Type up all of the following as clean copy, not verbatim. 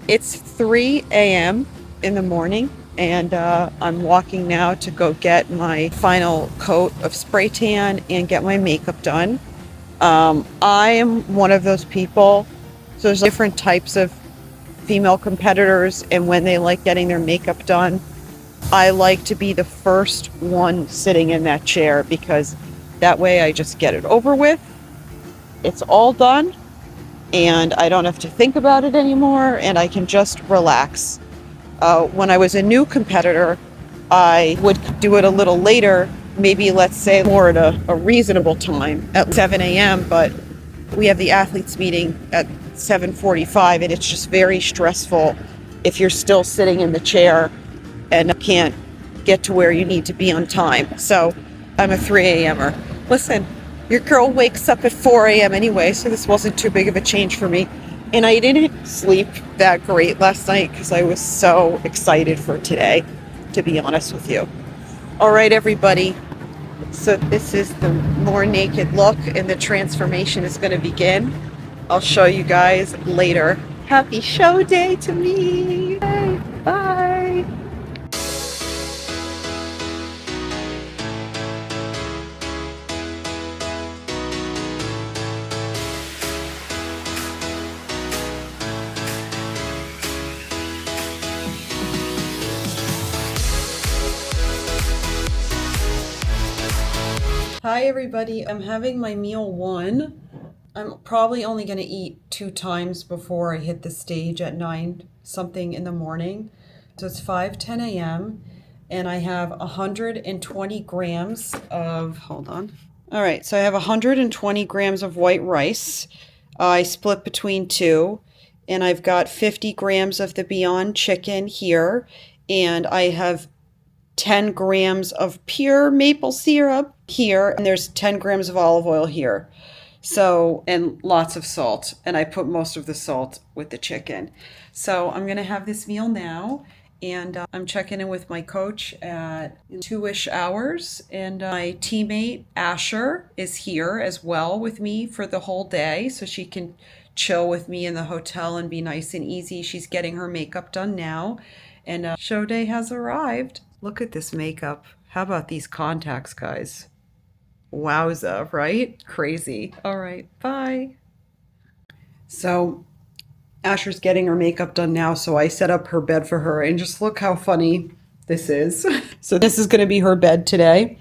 It's 3 a.m. in the morning, and I'm walking now to go get my final coat of spray tan and get my makeup done. I am one of those people. So there's different types of female competitors, and when they like getting their makeup done, I like to be the first one sitting in that chair because that way I just get it over with. It's all done, and I don't have to think about it anymore, and I can just relax. When I was a new competitor, I would do it a little later, maybe let's say more at a reasonable time at 7 a.m., but we have the athletes meeting at 7:45, and it's just very stressful if you're still sitting in the chair and can't get to where you need to be on time. So I'm a 3 a.m.er. Listen, your girl wakes up at 4 a.m. anyway, so this wasn't too big of a change for me. And I didn't sleep that great last night because I was so excited for today, to be honest with you. All right, everybody. So this is the more naked look, and the transformation is going to begin. I'll show you guys later. Happy show day to me. Bye. Bye. Hi everybody, I'm having my meal one. I'm probably only going to eat 2 times before I hit the stage at 9 something in the morning. So it's 5:10 a.m. and I have 120 grams of, hold on. All right, so I have 120 grams of white rice. I split between two, and I've got 50 grams of the Beyond Chicken here, and I have 10 grams of pure maple syrup here, and there's 10 grams of olive oil here. So, and lots of salt. And I put most of the salt with the chicken. So I'm going to have this meal now. And I'm checking in with my coach at 2-ish hours. And my teammate, Asher, is here as well with me for the whole day. So she can chill with me in the hotel and be nice and easy. She's getting her makeup done now. And show day has arrived. Look at this makeup. How about these contacts, guys? Wowza, right? Crazy. All right, bye. So Asher's getting her makeup done now, so I set up her bed for her, and just look how funny this is. So this is going to be her bed today,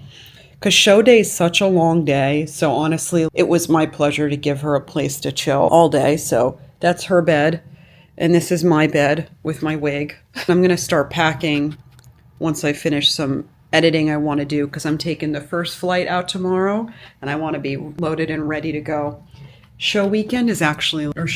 because show day is such a long day. So honestly, it was my pleasure to give her a place to chill all day. So that's her bed, and this is my bed with my wig. I'm going to start packing once I finish some editing I want to do, because I'm taking the first flight out tomorrow and I want to be loaded and ready to go. Show weekend is actually, or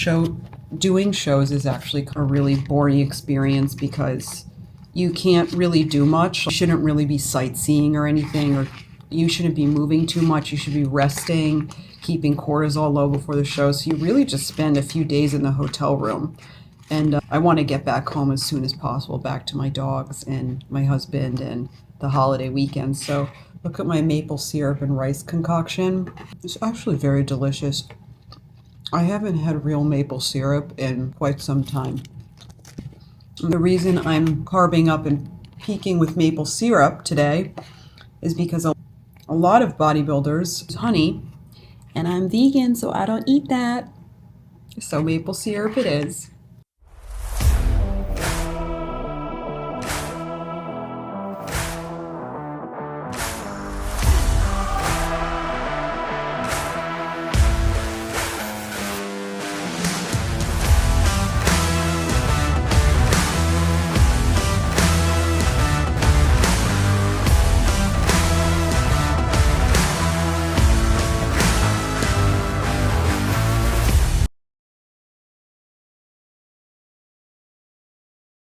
doing shows is actually a really boring experience because you can't really do much. You shouldn't really be sightseeing or anything, or you shouldn't be moving too much. You should be resting, keeping cortisol low before the show. So you really just spend a few days in the hotel room. And I want to get back home as soon as possible, back to my dogs and my husband and the holiday weekend. So look at my maple syrup and rice concoction. It's actually very delicious. I haven't had real maple syrup in quite some time. The reason I'm carving up and peaking with maple syrup today is because a lot of bodybuilders use honey, and I'm vegan, so I don't eat that. So maple syrup it is.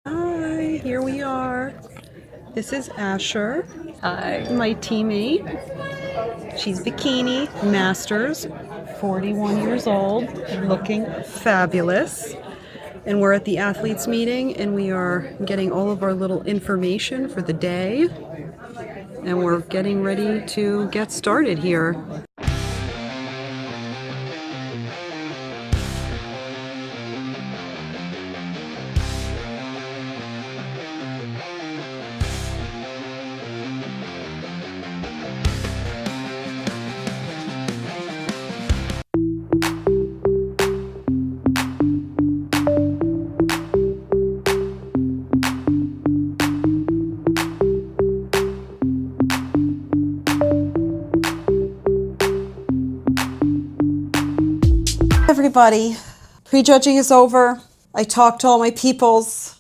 Hi, here we are. This is Asher. Hi. My teammate. She's Bikini Masters, 41 years old, looking fabulous. And we're at the athletes meeting, and we are getting all of our little information for the day. And we're getting ready to get started here. everybody. Prejudging is over. I talked to all my peoples.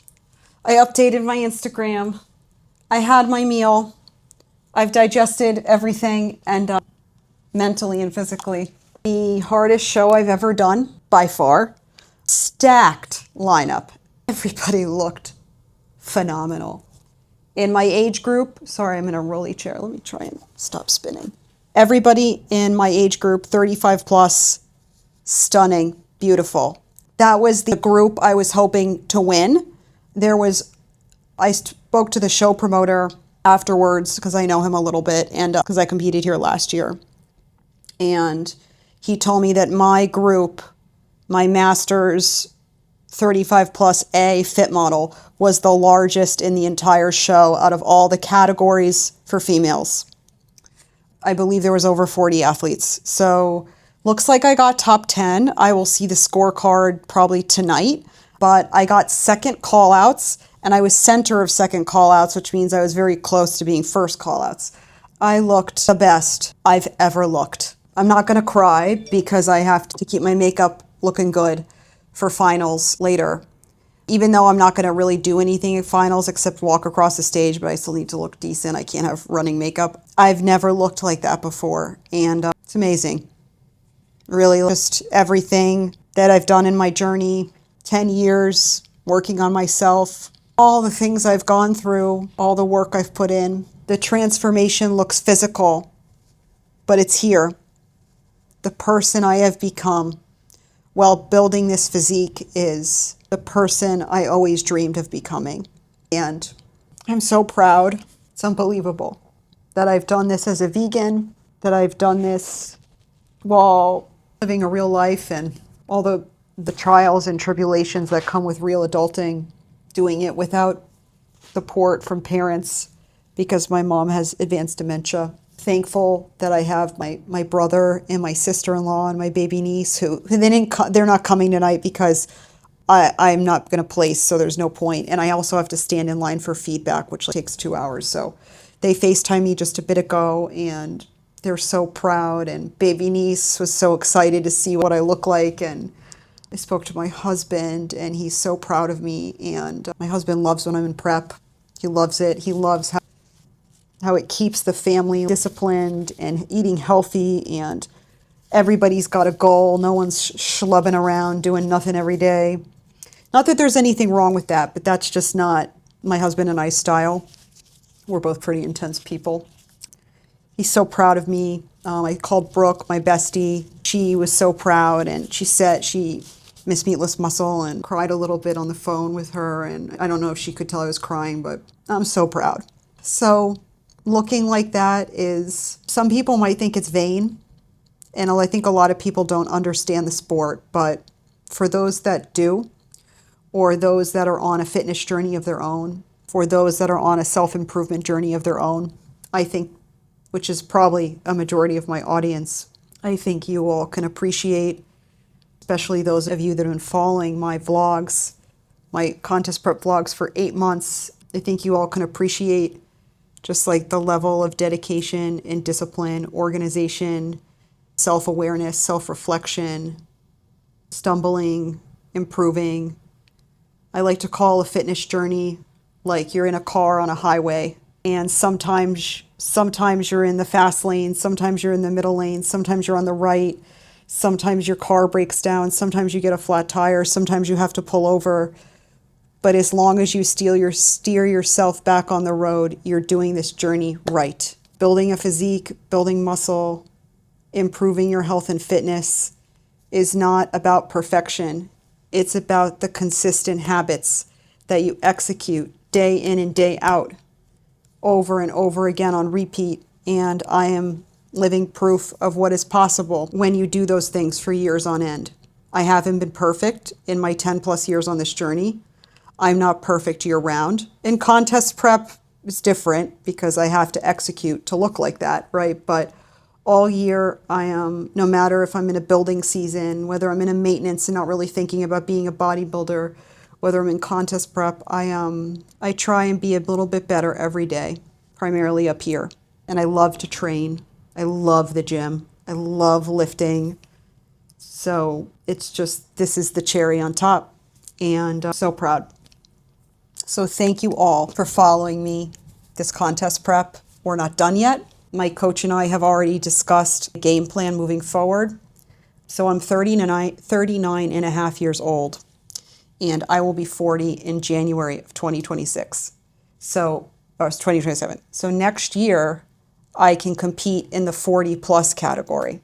I updated my Instagram. I had my meal. I've digested everything and mentally and physically. The hardest show I've ever done, by far. Stacked lineup. Everybody looked phenomenal. In my age group, sorry, I'm in a rolly chair. Let me try and stop spinning. Everybody in my age group, 35 plus, stunning, beautiful. That was the group I was hoping to win. I spoke to the show promoter afterwards because I know him a little bit and because I competed here last year. And he told me that my group, my Masters 35 plus A fit model, was the largest in the entire show out of all the categories for females. I believe there was over 40 athletes. So looks like I got top 10. I will see the scorecard probably tonight, but I got second call outs and I was center of second call outs, which means I was very close to being first call outs. I looked the best I've ever looked. I'm not going to cry because I have to keep my makeup looking good for finals later. Even though I'm not going to really do anything in finals except walk across the stage, but I still need to look decent. I can't have running makeup. I've never looked like that before, and it's amazing. Really, just everything that I've done in my journey, 10 years working on myself, all the things I've gone through, all the work I've put in. The transformation looks physical, but it's here. The person I have become while building this physique is the person I always dreamed of becoming. And I'm so proud. It's unbelievable that I've done this as a vegan, that I've done this while living a real life and all the trials and tribulations that come with real adulting, doing it without support from parents because my mom has advanced dementia. Thankful that I have my brother and my sister-in-law and my baby niece who they're not coming tonight because I'm not going to place, so there's no point. And I also have to stand in line for feedback, which takes 2 hours. So they FaceTimed me just a bit ago and they're so proud. And baby niece was so excited to see what I look like. And I spoke to my husband and he's so proud of me. And my husband loves when I'm in prep. He loves it. He loves how it keeps the family disciplined and eating healthy, and everybody's got a goal. No one's schlubbing around doing nothing every day. Not that there's anything wrong with that, but that's just not my husband and I's style. We're both pretty intense people. He's so proud of me. I called Brooke, my bestie. She was so proud, and she said she missed Meatless Muscle and cried a little bit on the phone with her. And I don't know if she could tell I was crying, but I'm so proud. So looking like that is, some people might think it's vain, and I think a lot of people don't understand the sport, but for those that do, or those that are on a fitness journey of their own, for those that are on a self-improvement journey of their own, I think, which is probably a majority of my audience, I think you all can appreciate, especially those of you that have been following my vlogs, my contest prep vlogs for 8 months. I think you all can appreciate just like the level of dedication and discipline, organization, self-awareness, self-reflection, stumbling, improving. I like to call a fitness journey like you're in a car on a highway, and sometimes you're in the fast lane, sometimes you're in the middle lane, sometimes you're on the right, sometimes your car breaks down, sometimes you get a flat tire, sometimes you have to pull over. But as long as you steer yourself back on the road, you're doing this journey right. Building a physique, building muscle, improving your health and fitness is not about perfection. It's about the consistent habits that you execute day in and day out, over and over again on repeat. And I am living proof of what is possible when you do those things for years on end. I haven't been perfect in my 10 plus years on this journey. I'm not perfect year round. In contest prep, it's different because I have to execute to look like that, right? But all year, I am, no matter if I'm in a building season, whether I'm in a maintenance and not really thinking about being a bodybuilder, whether I'm in contest prep, I try and be a little bit better every day, primarily up here. And I love to train. I love the gym. I love lifting. So it's just, this is the cherry on top, and so proud. So thank you all for following me this contest prep. We're not done yet. My coach and I have already discussed the game plan moving forward. So I'm 39 and a half years old, and I will be 40 in January of 2026. Or 2027. So next year, I can compete in the 40 plus category,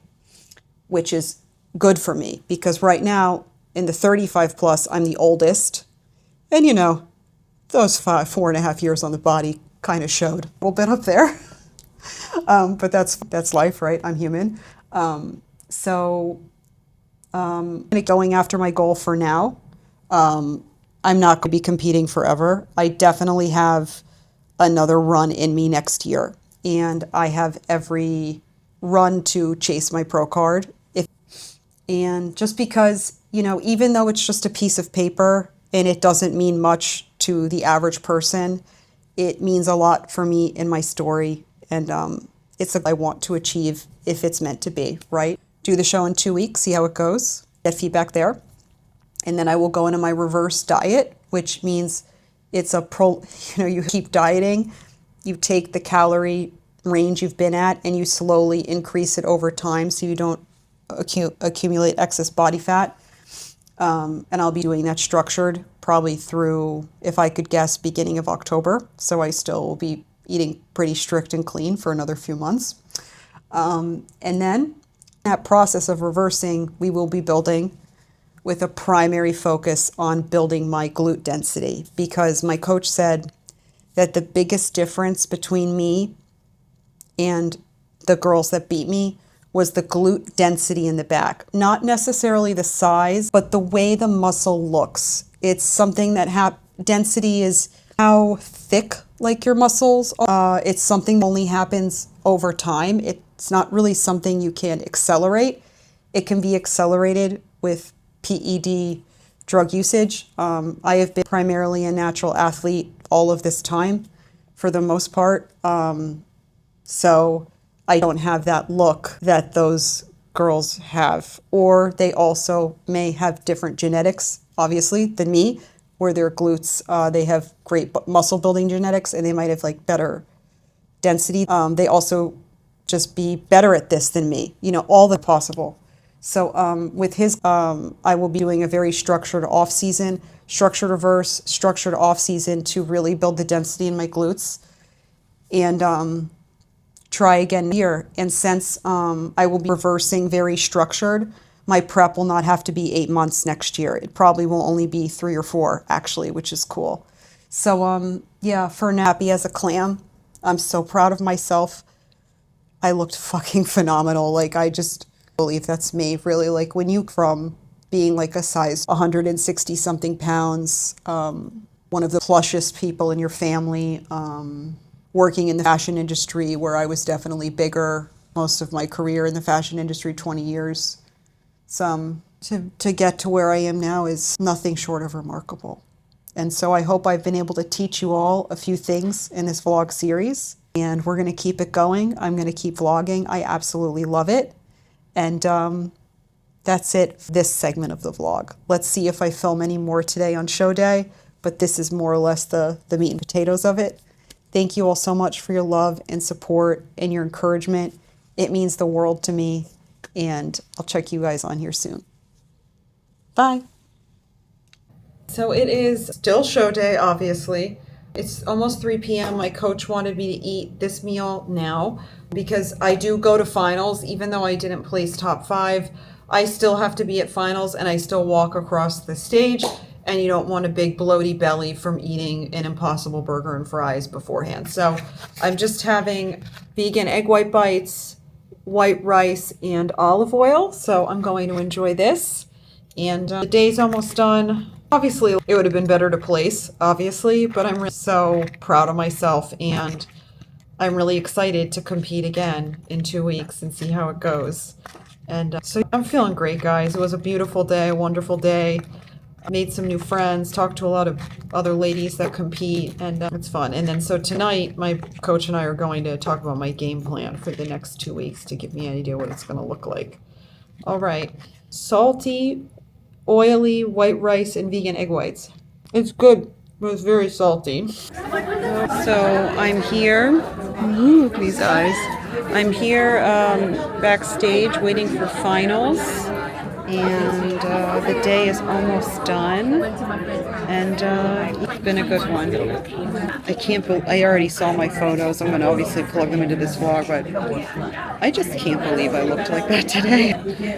which is good for me because right now in the 35 plus, I'm the oldest. And you know, those 4.5 years on the body kind of showed a little bit up there. But that's life, right? I'm human. Going after my goal for now. I'm not going to be competing forever. I definitely have another run in me next year, and I have every run to chase my pro card. And just because, you know, even though it's just a piece of paper and it doesn't mean much to the average person, it means a lot for me in my story, and it's what I want to achieve if it's meant to be, right? Do the show in 2 weeks, see how it goes, get feedback there. And then I will go into my reverse diet, which means it's you keep dieting, you take the calorie range you've been at and you slowly increase it over time so you don't accumulate excess body fat. And I'll be doing that structured probably through, if I could guess, beginning of October. So I still will be eating pretty strict and clean for another few months. And then that process of reversing, we will be building with a primary focus on building my glute density, because my coach said that the biggest difference between me and the girls that beat me was the glute density in the back. Not necessarily the size, but the way the muscle looks. It's something that density is how thick like your muscles are. It's something that only happens over time. It's not really something you can accelerate. It can be accelerated with PED drug usage. I have been primarily a natural athlete all of this time for the most part. So I don't have that look that those girls have. Or they also may have different genetics, obviously, than me, where their glutes, they have great muscle building genetics and they might have like better density. They also just be better at this than me, you know, all the possible. So with his, I will be doing a very structured off season, structured reverse, structured off season to really build the density in my glutes, and try again here. And since I will be reversing very structured, my prep will not have to be 8 months next year. It probably will only be 3 or 4 actually, which is cool. So yeah, for now, happy as a clam. I'm so proud of myself. I looked fucking phenomenal. Like I just believe that's me, really. Like when you from being like a size 160 something pounds, one of the plushest people in your family, working in the fashion industry where I was definitely bigger most of my career in the fashion industry, 20 years. To get to where I am now is nothing short of remarkable. And so I hope I've been able to teach you all a few things in this vlog series, and we're going to keep it going. I'm going to keep vlogging. I absolutely love it. And that's it for this segment of the vlog. Let's see if I film any more today on show day, but this is more or less the meat and potatoes of it. Thank you all so much for your love and support and your encouragement. It means the world to me, and I'll check you guys on here soon. Bye. So it is still show day, obviously. It's almost 3 p.m. My coach wanted me to eat this meal now because I do go to finals. Even though I didn't place top 5, I still have to be at finals and I still walk across the stage. And you don't want a big bloaty belly from eating an Impossible Burger and fries beforehand. So I'm just having vegan egg white bites, white rice, and olive oil. So I'm going to enjoy this. And the day's almost done. Obviously, it would have been better to place, obviously, but I'm really so proud of myself, and I'm really excited to compete again in 2 weeks and see how it goes. And so I'm feeling great, guys. It was a beautiful day, a wonderful day. I made some new friends, talked to a lot of other ladies that compete, and it's fun. And then so tonight, my coach and I are going to talk about my game plan for the next 2 weeks to give me an idea what it's going to look like. All right. salty, oily white rice and vegan egg whites. It's good, but it's very salty. So I'm here. Ooh, look at these eyes. I'm here backstage waiting for finals, and the day is almost done, and it's been a good one. I can't believe, I already saw my photos. I'm going to obviously plug them into this vlog, but I just can't believe I looked like that today.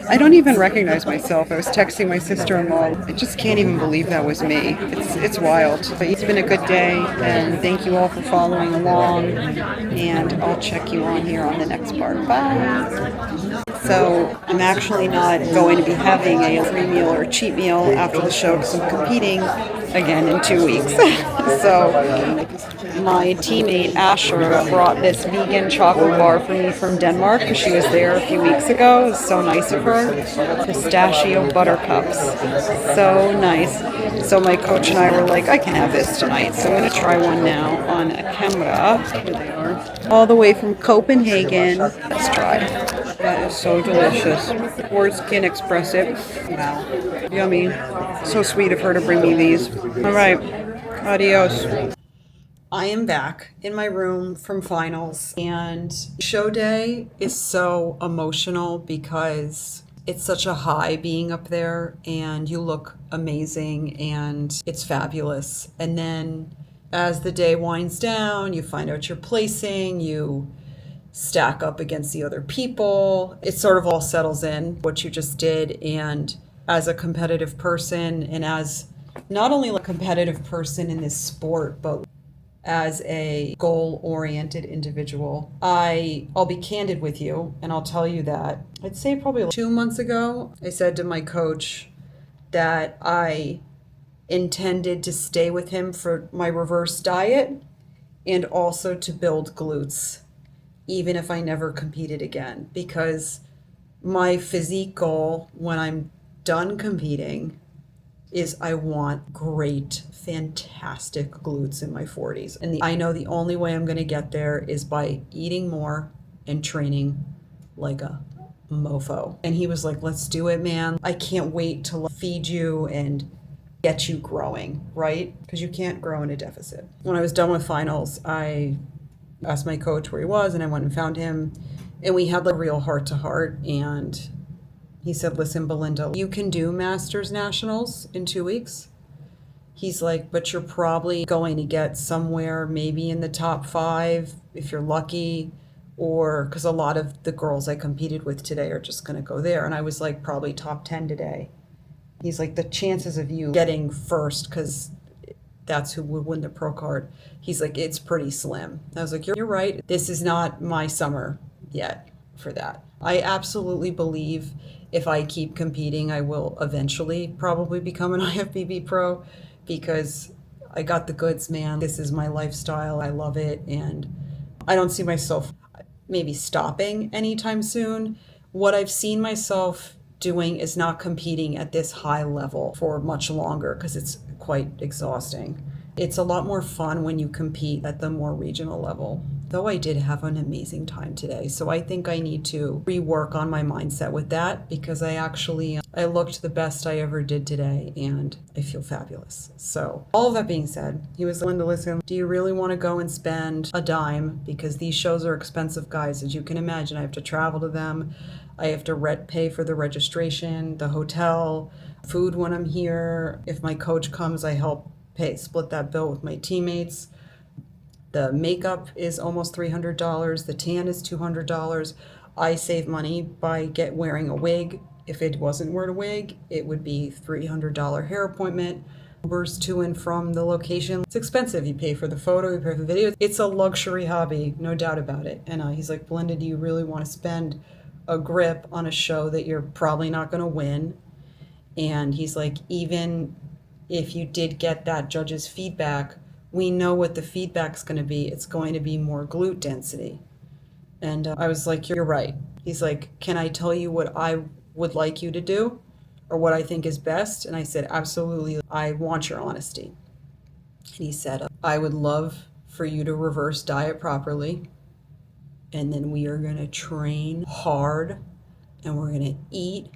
I don't even recognize myself. I was texting my sister-in-law. I just can't even believe that was me. It's wild. But it's been a good day, and thank you all for following along, and I'll check you on here on the next part. Bye! So I'm actually not going to be having a free meal or a cheat meal after the show because I'm competing again in 2 weeks. So my teammate Asher brought this vegan chocolate bar for me from Denmark because she was there a few weeks ago. It was so nice of her. Pistachio buttercups. So nice. So my coach and I were like, I can have this tonight. So I'm going to try one now on camera. Here they are. All the way from Copenhagen. Let's try. That is so delicious. Words can't express it. Wow. Yummy. So sweet of her to bring me these. All right. Adios. I am back in my room from finals, and show day is so emotional because it's such a high being up there and you look amazing and it's fabulous. And then as the day winds down, you find out your placing, you stack up against the other people. It sort of all settles in what you just did. And as a competitive person, and as not only a competitive person in this sport, but as a goal-oriented individual, I'll be candid with you, and I'll tell you that I'd say probably 2 months ago, I said to my coach that I intended to stay with him for my reverse diet and also to build glutes, even if I never competed again, because my physique goal when I'm done competing is I want great, fantastic glutes in my 40s. And I know the only way I'm going to get there is by eating more and training like a mofo. And he was like, let's do it, man. I can't wait to feed you and get you growing, right? Because you can't grow in a deficit. When I was done with finals, I asked my coach where he was, and I went and found him. And we had like a real heart-to-heart, and he said, listen, Belinda, you can do Masters Nationals in 2 weeks. He's like, but you're probably going to get somewhere maybe in the top 5 if you're lucky, or because a lot of the girls I competed with today are just going to go there. And I was like, probably top 10 today. He's like, the chances of you getting first, because that's who would win the pro card, he's like, it's pretty slim. I was like, you're right. This is not my summer yet for that. I absolutely believe if I keep competing, I will eventually probably become an IFBB pro because I got the goods, man. This is my lifestyle. I love it. And I don't see myself maybe stopping anytime soon. What I've seen myself doing is not competing at this high level for much longer because it's quite exhausting. It's a lot more fun when you compete at the more regional level. Though I did have an amazing time today. So I think I need to rework on my mindset with that because I looked the best I ever did today and I feel fabulous. So all of that being said, he was Linda, listen, do you really want to go and spend a dime? Because these shows are expensive, guys, as you can imagine. I have to travel to them. I have to pay for the registration, the hotel, food when I'm here. If my coach comes, I help split that bill with my teammates. The makeup is almost $300. The tan is $200. I save money by wearing a wig. If it wasn't wearing a wig, it would be $300 hair appointment. Ubers to and from the location. It's expensive. You pay for the photo, you pay for the video. It's a luxury hobby, no doubt about it. And he's like, Belinda, do you really want to spend a grip on a show that you're probably not going to win? And he's like, even if you did get that judge's feedback, we know what the feedback's going to be. It's going to be more glute density. And I was like, you're right. He's like, can I tell you what I would like you to do or what I think is best? And I said, absolutely. I want your honesty. And he said, I would love for you to reverse diet properly. And then we are going to train hard and we're going to eat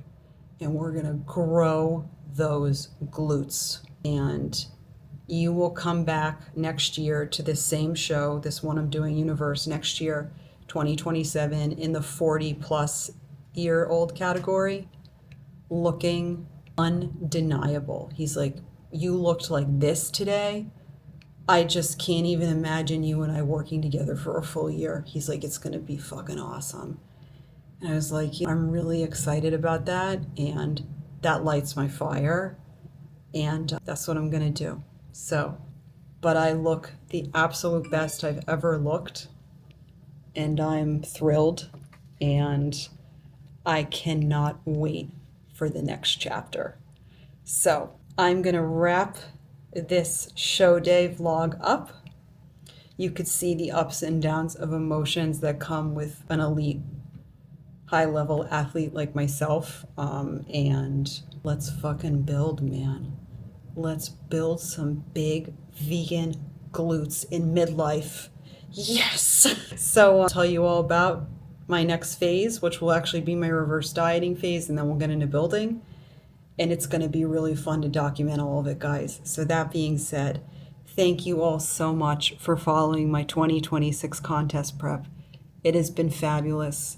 and we're going to grow those glutes. And you will come back next year to this same show, this one I'm doing, Universe, next year, 2027, in the 40+ year old category, looking undeniable. He's like, you looked like this today. I just can't even imagine you and I working together for a full year. He's like, it's going to be fucking awesome. And I was like, I'm really excited about that. And that lights my fire. And that's what I'm going to do. So, but I look the absolute best I've ever looked. And I'm thrilled. And I cannot wait for the next chapter. So I'm going to wrap this show day vlog up. You could see the ups and downs of emotions that come with an elite high-level athlete like myself. And let's fucking build, man. Let's build some big vegan glutes in midlife. Yes! So I'll tell you all about my next phase, which will actually be my reverse dieting phase, and then we'll get into building. And it's going to be really fun to document all of it, guys. So that being said, thank you all so much for following my 2026 contest prep. It has been fabulous.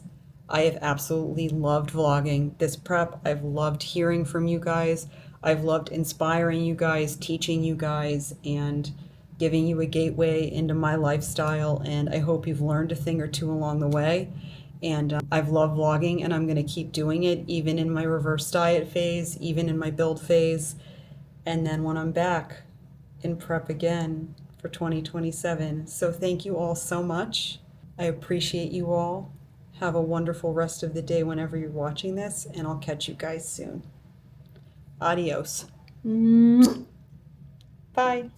I have absolutely loved vlogging this prep. I've loved hearing from you guys. I've loved inspiring you guys, teaching you guys, and giving you a gateway into my lifestyle. And I hope you've learned a thing or two along the way. And I've loved vlogging, and I'm going to keep doing it, even in my reverse diet phase, even in my build phase. And then when I'm back in prep again for 2027. So thank you all so much. I appreciate you all. Have a wonderful rest of the day whenever you're watching this, and I'll catch you guys soon. Adios. Bye.